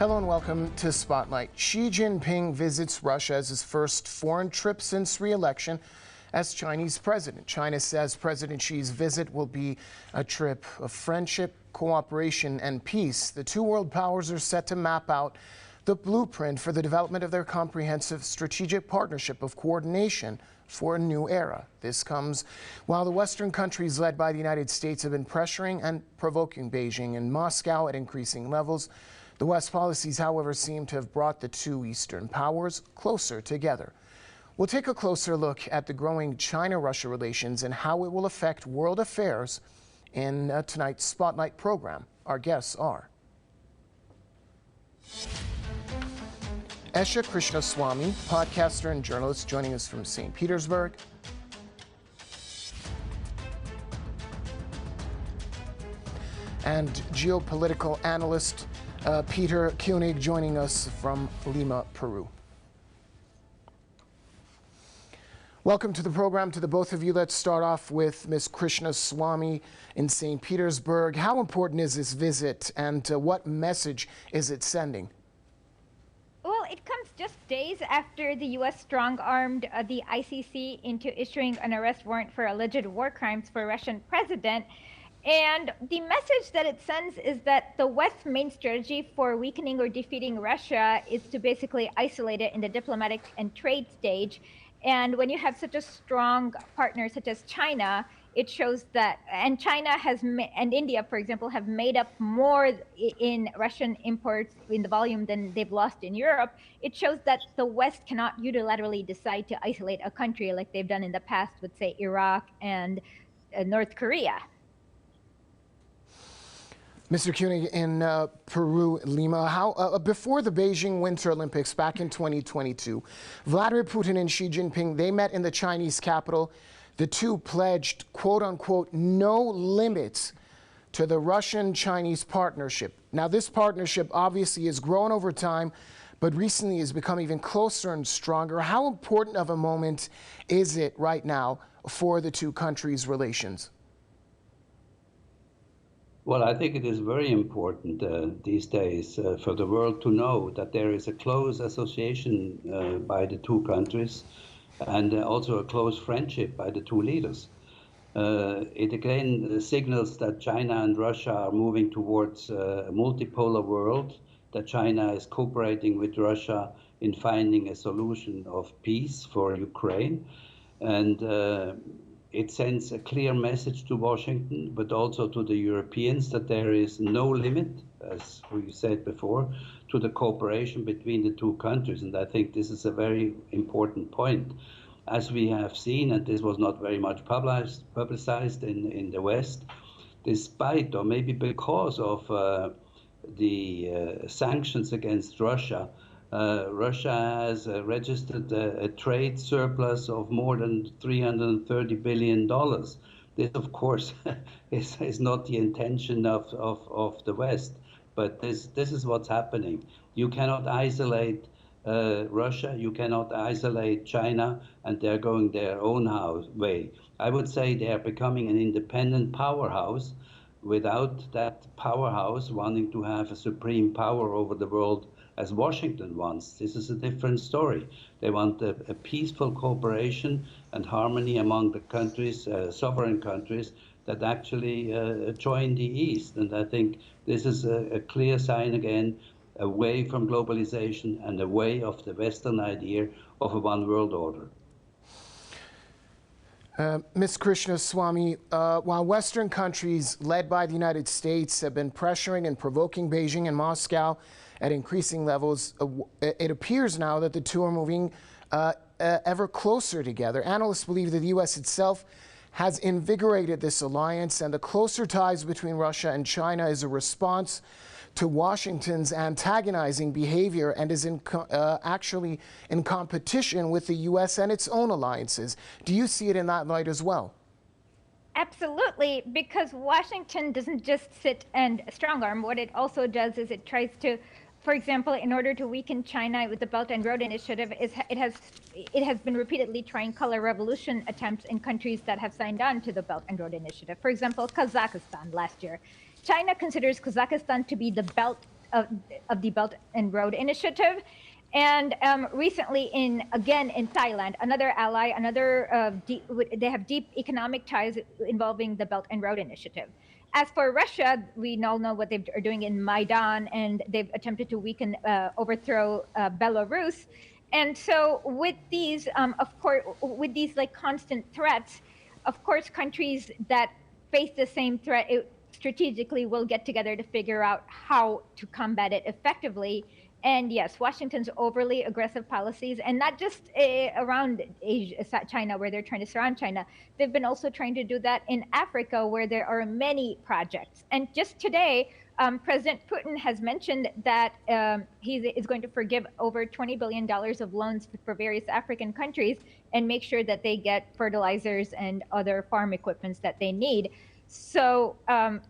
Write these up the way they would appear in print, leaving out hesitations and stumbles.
Hello and welcome to Spotlight. Xi Jinping visits Russia as his first foreign trip since re-election as Chinese president. China says President Xi's visit will be a trip of friendship, cooperation, and peace. The two world powers are set to map out the blueprint for the development of their comprehensive strategic partnership of coordination for a new era. This comes while the Western countries led by the United States have been pressuring and provoking Beijing and Moscow at increasing levels. The West's policies, however, seem to have brought the two Eastern powers closer together. We'll take a closer look at the growing China-Russia relations and how it will affect world affairs in tonight's Spotlight program. Our guests are Esha Krishnaswamy, podcaster and journalist, joining us from St. Petersburg. And geopolitical analyst Peter Koenig, joining us from Lima, Peru. Welcome to the program to the both of you. Let's start off with Ms. Krishnaswamy in St. Petersburg. How important is this visit, and what message is it sending? Well, it comes just days after the U.S. strong-armed the ICC into issuing an arrest warrant for alleged war crimes for Russian president. And the message that it sends is that the West's main strategy for weakening or defeating Russia is to basically isolate it in the diplomatic and trade stage. And when you have such a strong partner such as China, it shows that, and China and India, for example, have made up more in Russian imports in the volume than they've lost in Europe. It shows that the West cannot unilaterally decide to isolate a country like they've done in the past with, say, Iraq and North Korea. Mr. Koenig, in Peru, Lima, before the Beijing Winter Olympics back in 2022, Vladimir Putin and Xi Jinping, they met in the Chinese capital. The two pledged, quote unquote, no limits to the Russian-Chinese partnership. Now, this partnership obviously has grown over time, but recently has become even closer and stronger. How important of a moment is it right now for the two countries' relations? Well, I think it is very important these days for the world to know that there is a close association by the two countries and also a close friendship by the two leaders. It again signals that China and Russia are moving towards a multipolar world, that China is cooperating with Russia in finding a solution of peace for Ukraine. And it sends a clear message to Washington, but also to the Europeans, that there is no limit, as we said before, to the cooperation between the two countries. And I think this is a very important point. As we have seen, and this was not very much publicized in the West, despite or maybe because of the sanctions against Russia, Russia has registered a trade surplus of more than $330 billion. This, of course, is not the intention of the West, but this is what's happening. You cannot isolate Russia, you cannot isolate China, and they're going their own way. I would say they are becoming an independent powerhouse without that powerhouse wanting to have a supreme power over the world as Washington wants. This is a different story. They want a peaceful cooperation and harmony among the countries, sovereign countries, that actually join the East. And I think this is a clear sign again, away from globalization and away of the Western idea of a one world order. Ms. Krishnaswamy, while Western countries led by the United States have been pressuring and provoking Beijing and Moscow at increasing levels, it appears now that the two are moving ever closer together. Analysts believe that the U.S. itself has invigorated this alliance, and the closer ties between Russia and China is a response to Washington's antagonizing behavior and is actually in competition with the U.S. and its own alliances. Do you see it in that light as well? Absolutely, because Washington doesn't just sit and strong-arm. What it also does is it tries to, for example, in order to weaken China with the Belt and Road Initiative, it has been repeatedly trying color revolution attempts in countries that have signed on to the Belt and Road Initiative. For example, Kazakhstan last year. China considers Kazakhstan to be the Belt of the Belt and Road Initiative. And recently, in Thailand, another ally, they have deep economic ties involving the Belt and Road Initiative. As for Russia, we all know what they are doing in Maidan, and they've attempted to overthrow Belarus. And so, with these, with these like constant threats, of course, countries that face the same threat strategically will get together to figure out how to combat it effectively. And yes, Washington's overly aggressive policies, and not just around Asia, China, where they're trying to surround China. They've been also trying to do that in Africa, where there are many projects. And just today, President Putin has mentioned that he is going to forgive over $20 billion of loans for various African countries and make sure that they get fertilizers and other farm equipments that they need. So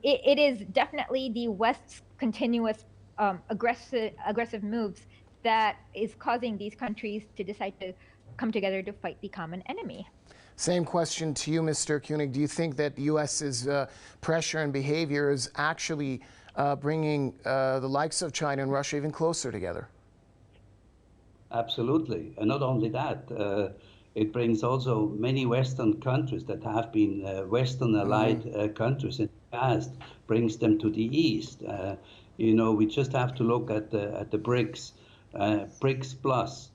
it is definitely the West's continuous aggressive moves that is causing these countries to decide to come together to fight the common enemy. Same question to you, Mr. Koenig. Do you think that the U.S.'s pressure and behavior is actually bringing the likes of China and Russia even closer together? Absolutely. And not only that, it brings also many Western countries that have been Western allied countries in the past, brings them to the East. You know, we just have to look at the BRICS, BRICS Plus,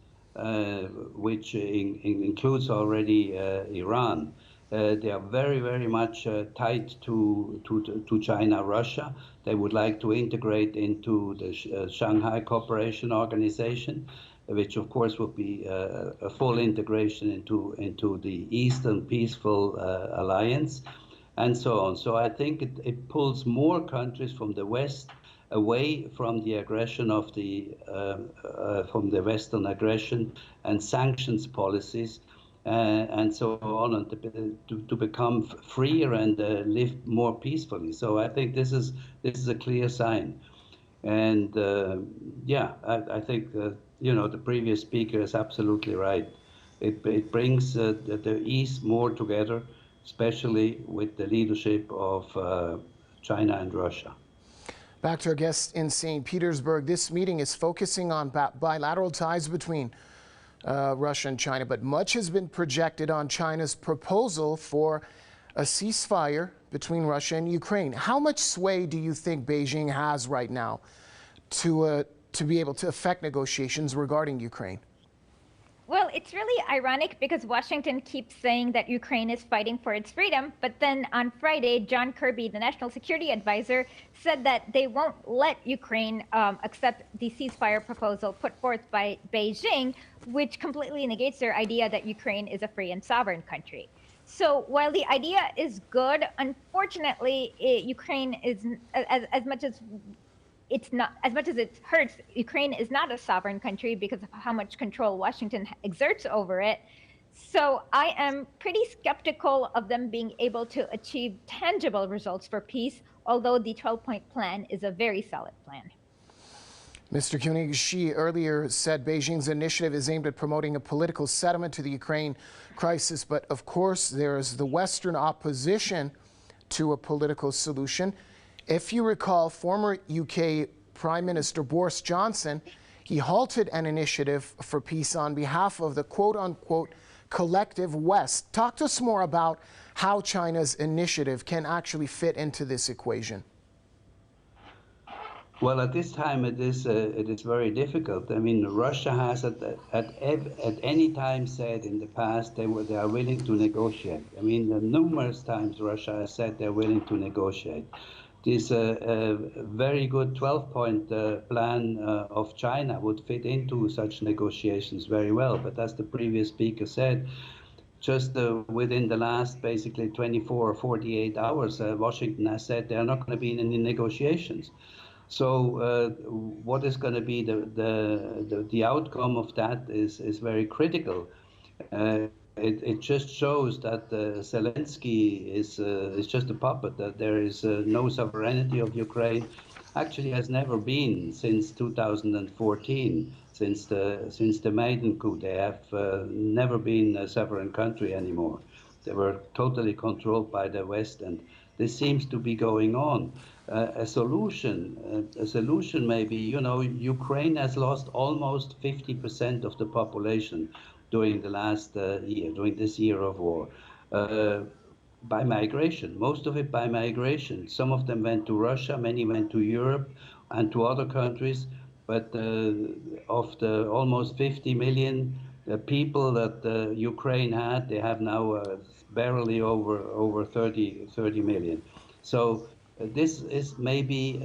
which includes already Iran. They are very, very much tied to China, Russia. They would like to integrate into the Shanghai Cooperation Organization, which of course would be a full integration into the Eastern Peaceful Alliance, and so on. So I think it pulls more countries from the West away from the aggression of from the Western aggression and sanctions policies, and so on, and to become freer and live more peacefully. So I think this is a clear sign, and yeah, I think you know, the previous speaker is absolutely right. It brings the East more together, especially with the leadership of China and Russia. Back to our guest in St. Petersburg. This meeting is focusing on bilateral ties between Russia and China, but much has been projected on China's proposal for a ceasefire between Russia and Ukraine. How much sway do you think Beijing has right now to be able to affect negotiations regarding Ukraine? Well, it's really ironic because Washington keeps saying that Ukraine is fighting for its freedom, but then on Friday, John Kirby, the National Security Advisor, said that they won't let Ukraine accept the ceasefire proposal put forth by Beijing, which completely negates their idea that Ukraine is a free and sovereign country. So while the idea is good, unfortunately, Ukraine is, as much as it hurts, Ukraine is not a sovereign country because of how much control Washington exerts over it. So I am pretty skeptical of them being able to achieve tangible results for peace, although the 12-point plan is a very solid plan. Mr. Koenig, Xi earlier said Beijing's initiative is aimed at promoting a political settlement to the Ukraine crisis, but of course there is the Western opposition to a political solution. If you recall, former UK Prime Minister Boris Johnson, he halted an initiative for peace on behalf of the quote-unquote collective West. Talk to us more about how China's initiative can actually fit into this equation. Well, at this time, it is very difficult. I mean, Russia has at any time said in the past they are willing to negotiate. I mean, numerous times Russia has said they're willing to negotiate. This very good 12-point plan of China would fit into such negotiations very well. But as the previous speaker said, just within the last basically 24 or 48 hours, Washington has said they're not going to be in any negotiations. So what is going to be the outcome of that is very critical. It just shows that Zelensky is just a puppet, that there is no sovereignty of Ukraine. Actually has never been since 2014, since the Maidan coup. They have never been a sovereign country anymore. They were totally controlled by the West, and This seems to be going on. A solution maybe, Ukraine has lost almost 50% of the population during the last year, during this year of war. By migration, most of it by migration. Some of them went to Russia, many went to Europe and to other countries. But of the almost 50 million people that Ukraine had, they have now barely over 30 million. So this is maybe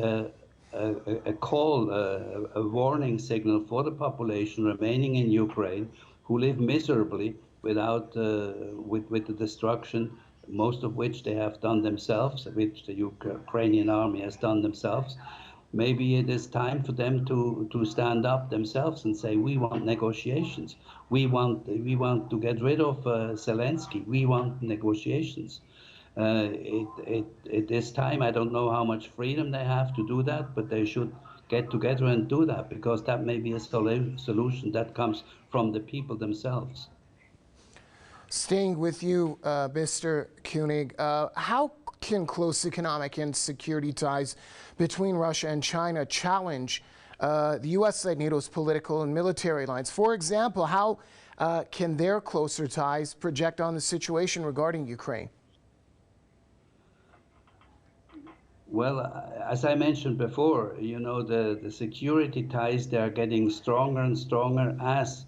a call, a warning signal for the population remaining in Ukraine who live miserably without, with the destruction, most of which they have done themselves, which the Ukrainian army has done themselves. Maybe it is time for them to stand up themselves and say, we want negotiations. We want to get rid of Zelensky. We want negotiations. It is time. I don't know how much freedom they have to do that, but they should get together and do that, because that may be a solution that comes from the people themselves. Staying with you, Mr. Koenig, how can close economic and security ties between Russia and China challenge the U.S.-led NATO's political and military alliance? For example, how can their closer ties project on the situation regarding Ukraine? Well, as I mentioned before, the security ties, they are getting stronger and stronger as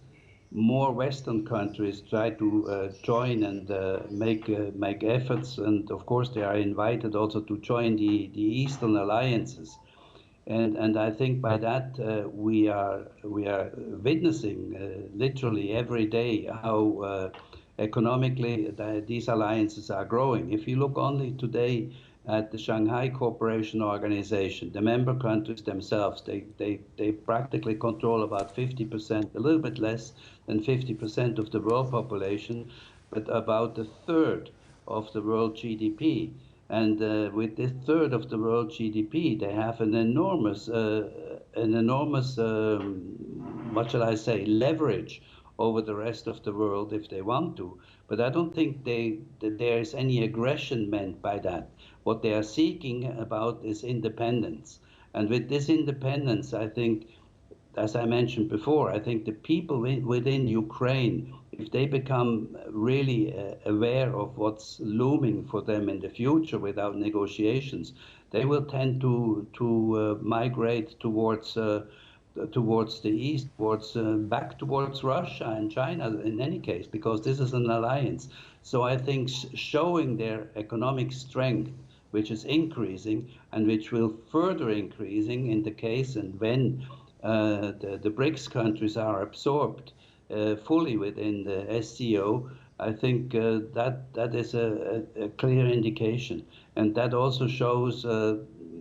more Western countries try to join and make efforts. And of course, they are invited also to join the Eastern alliances. And I think by that we are witnessing literally every day how economically these alliances are growing. If you look only today at the Shanghai Cooperation Organization, the member countries themselves, they practically control about 50%, a little bit less than 50% of the world population, but about a third of the world GDP. And with this third of the world GDP, they have an enormous, what shall I say, leverage over the rest of the world if they want to. But I don't think that there is any aggression meant by that. What they are seeking about is independence. And with this independence, I think, as I mentioned before, I think the people within Ukraine, if they become really aware of what's looming for them in the future without negotiations, they will tend to migrate towards the east, back towards Russia and China in any case, because this is an alliance. So I think showing their economic strength, which is increasing and which will further increasing in the case and when the BRICS countries are absorbed fully within the SCO, I think that is a clear indication. And that also shows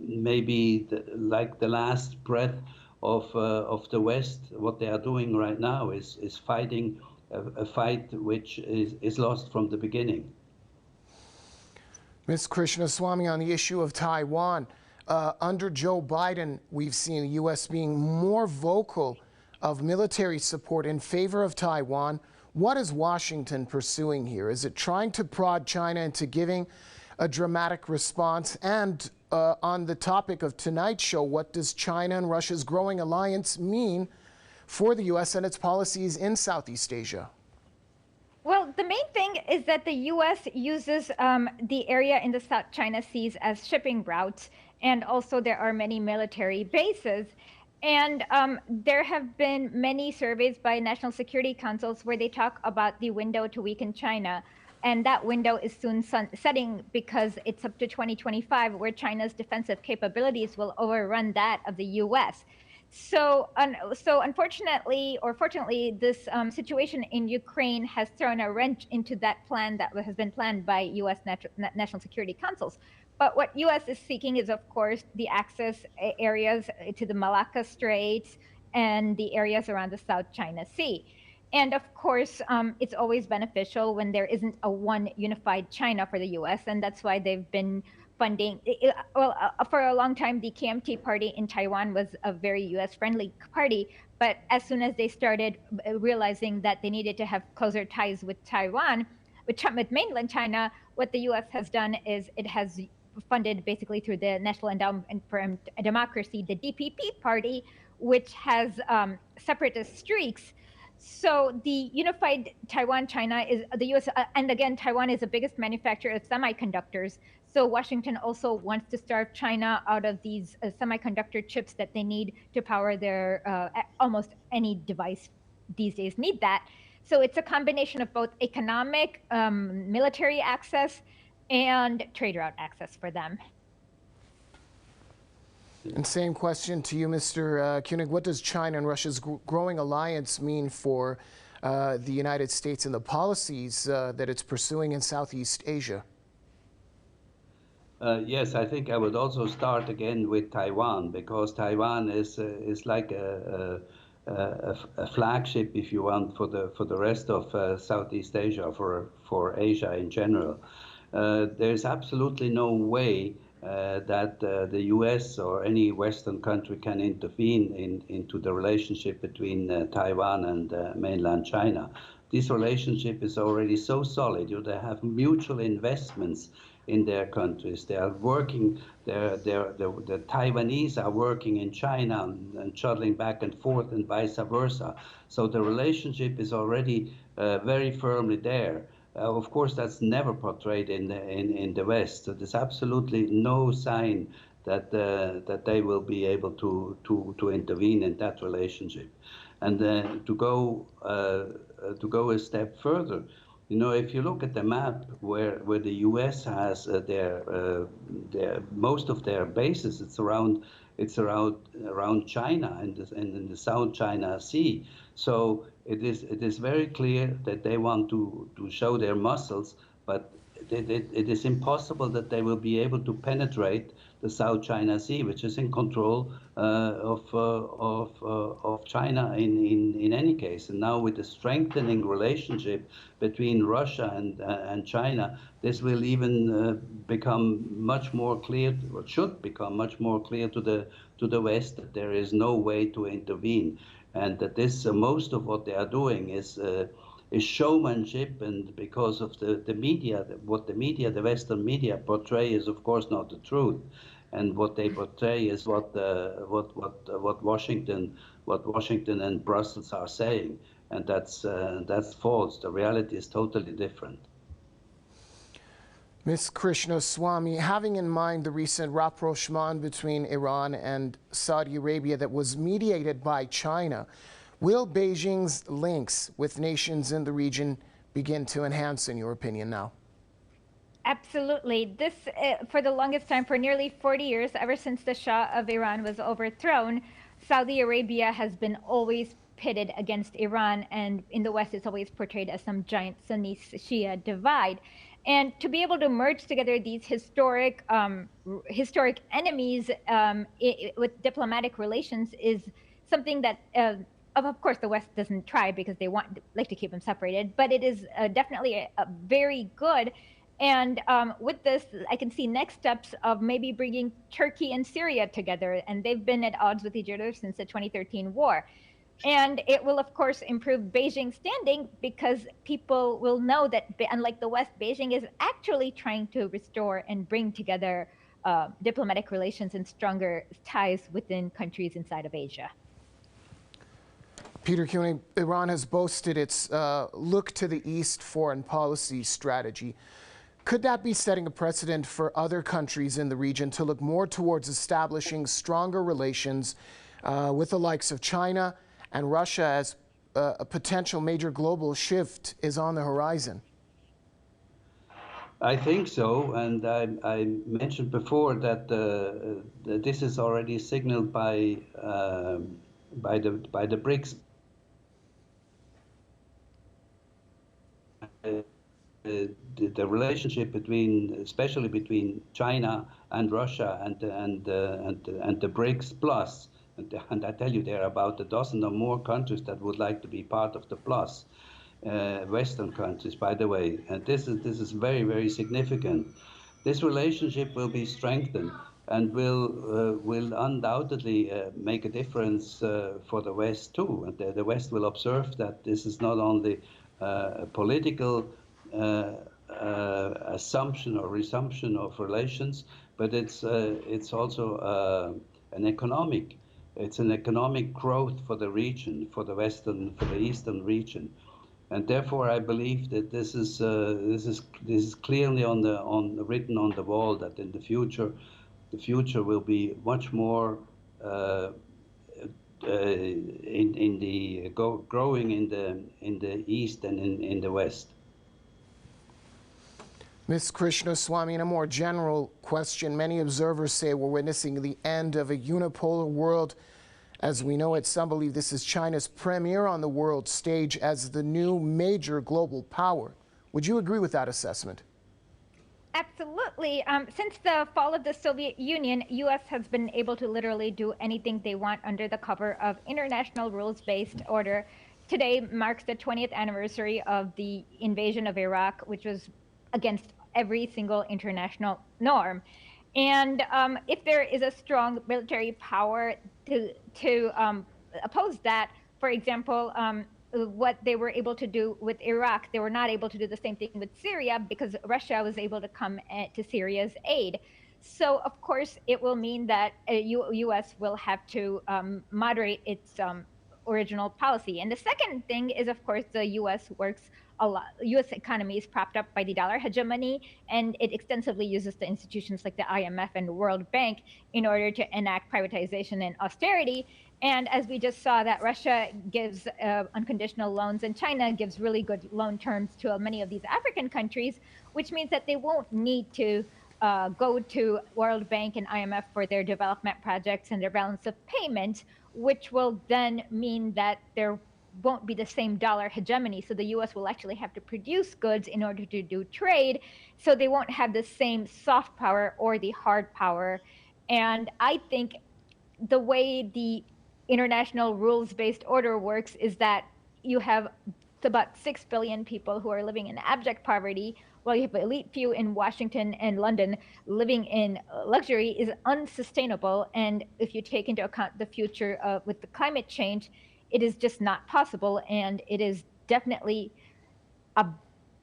maybe like the last breath of the West. What they are doing right now is fighting a fight which is lost from the beginning. Ms. Krishnaswamy, on the issue of Taiwan, under Joe Biden, we've seen the U.S. being more vocal of military support in favor of Taiwan. What is Washington pursuing here? Is it trying to prod China into giving a dramatic response? And on the topic of tonight's show, what does China and Russia's growing alliance mean for the U.S. and its policies in Southeast Asia? Well, the main thing is that the U.S. uses the area in the South China Seas as shipping routes, and also there are many military bases. And there have been many surveys by national security councils where they talk about the window to weaken China. And that window is soon setting, because it's up to 2025 where China's defensive capabilities will overrun that of the U.S. So unfortunately, or fortunately, this situation in Ukraine has thrown a wrench into that plan that has been planned by U.S. national security councils. But what U.S. is seeking is, of course, the access areas to the Malacca Straits and the areas around the South China Sea. And of course, it's always beneficial when there isn't a one unified China for the U.S. And that's why they've been funding. For a long time, the KMT party in Taiwan was a very U.S.-friendly party. But as soon as they started realizing that they needed to have closer ties with Taiwan, with mainland China, what the U.S. has done is it has funded basically through the National Endowment for Democracy, the DPP party, which has separatist streaks. So the unified Taiwan China is the US, and again, Taiwan is the biggest manufacturer of semiconductors. So Washington also wants to starve China out of these semiconductor chips that they need to power their almost any device these days need that. So it's a combination of both economic, military access, and trade route access for them. And same question to you, Mr. Koenig. What does China and Russia's growing alliance mean for the United States and the policies that it's pursuing in Southeast Asia? Yes, I think I would also start again with Taiwan, because Taiwan is like a flagship, if you want, for the rest of Southeast Asia, for Asia in general. There's absolutely no way that the U.S. or any Western country can intervene into the relationship between Taiwan and mainland China. This relationship is already so solid. They have mutual investments in their countries. They are working. The Taiwanese are working in China and shuttling back and forth, and vice versa. So the relationship is already very firmly there. Of course, that's never portrayed in the West. So there's absolutely no sign that they will be able to intervene in that relationship. And to go a step further, if you look at the map where the U.S. has their most of their bases, it's around China and in the South China Sea. So it is very clear that they want to show their muscles, but it is impossible that they will be able to penetrate the South China Sea, which is in control of China in any case. And now with the strengthening relationship between Russia and China, this will even become much more clear, or should become much more clear to the West, that there is no way to intervene, and that this most of what they are doing is showmanship, and because of the media, the Western media portray is of course not the truth, and what they portray is what Washington and Brussels are saying, and that's false. The reality is totally different. Ms. Krishnaswamy, having in mind the recent rapprochement between Iran and Saudi Arabia that was mediated by China, will Beijing's links with nations in the region begin to enhance, in your opinion, now? Absolutely. This, for the longest time, for nearly 40 years, ever since the Shah of Iran was overthrown, Saudi Arabia has been always pitted against Iran, and in the West it's always portrayed as some giant Sunni-Shia divide. And to be able to merge together these historic enemies with diplomatic relations is something that, of course, the West doesn't try because they like to keep them separated. But it is definitely a very good. And with this, I can see next steps of maybe bringing Turkey and Syria together, and they've been at odds with each other since the 2013 war. And it will, of course, improve Beijing's standing, because people will know that, unlike the West, Beijing is actually trying to restore and bring together diplomatic relations and stronger ties within countries inside of Asia. Peter Koenig, Iran has boasted its look to the East foreign policy strategy. Could that be setting a precedent for other countries in the region to look more towards establishing stronger relations with the likes of China and Russia, as a potential major global shift is on the horizon? I think so, and I mentioned before that this is already signaled by the BRICS. The relationship especially between China and Russia and the BRICS Plus, and I tell you, there are about a dozen or more countries that would like to be part of the Plus, Western countries, by the way, and this is very, very significant. This relationship will be strengthened and will undoubtedly make a difference for the West too. And the West will observe that this is not only a political assumption or resumption of relations, but it's also it's an economic growth for the region, for the eastern region, and therefore I believe that this is clearly written on the wall that in the future will be much more growing in the east and in the west. Ms. Krishnaswamy, in a more general question, many observers say we're witnessing the end of a unipolar world as we know it. Some believe this is China's premiere on the world stage as the new major global power. Would you agree with that assessment? Absolutely. Since the fall of the Soviet Union, U.S. has been able to literally do anything they want under the cover of international rules-based order. Today marks the 20th anniversary of the invasion of Iraq, which was against every single international norm. And if there is a strong military power to oppose that, for example, what they were able to do with Iraq, they were not able to do the same thing with Syria because Russia was able to come to Syria's aid. So, of course, it will mean that U.S. will have to moderate its original policy. And the second thing is, of course, the U.S. works a lot. U.S. economy is propped up by the dollar hegemony, and it extensively uses the institutions like the IMF and the World Bank in order to enact privatization and austerity. And as we just saw, that Russia gives unconditional loans and China gives really good loan terms to many of these African countries, which means that they won't need to go to World Bank and IMF for their development projects and their balance of payment, which will then mean that there won't be the same dollar hegemony. So the U.S. will actually have to produce goods in order to do trade. So they won't have the same soft power or the hard power. And I think the way the international rules-based order works is that you have about 6 billion people who are living in abject poverty, while you have an elite few in Washington and London living in luxury is unsustainable. And if you take into account the future with the climate change, it is just not possible, and it is definitely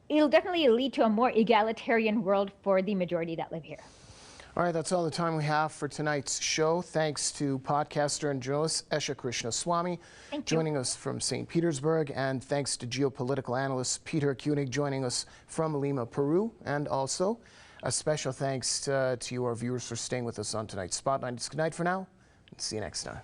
it'll definitely lead to a more egalitarian world for the majority that live here. All right, that's all the time we have for tonight's show. Thanks to podcaster and journalist Esha Krishnaswamy joining us from St. Petersburg, and thanks to geopolitical analyst Peter Koenig joining us from Lima, Peru, and also a special thanks to you, our viewers, for staying with us on tonight's Spotlight. It's good night for now, and see you next time.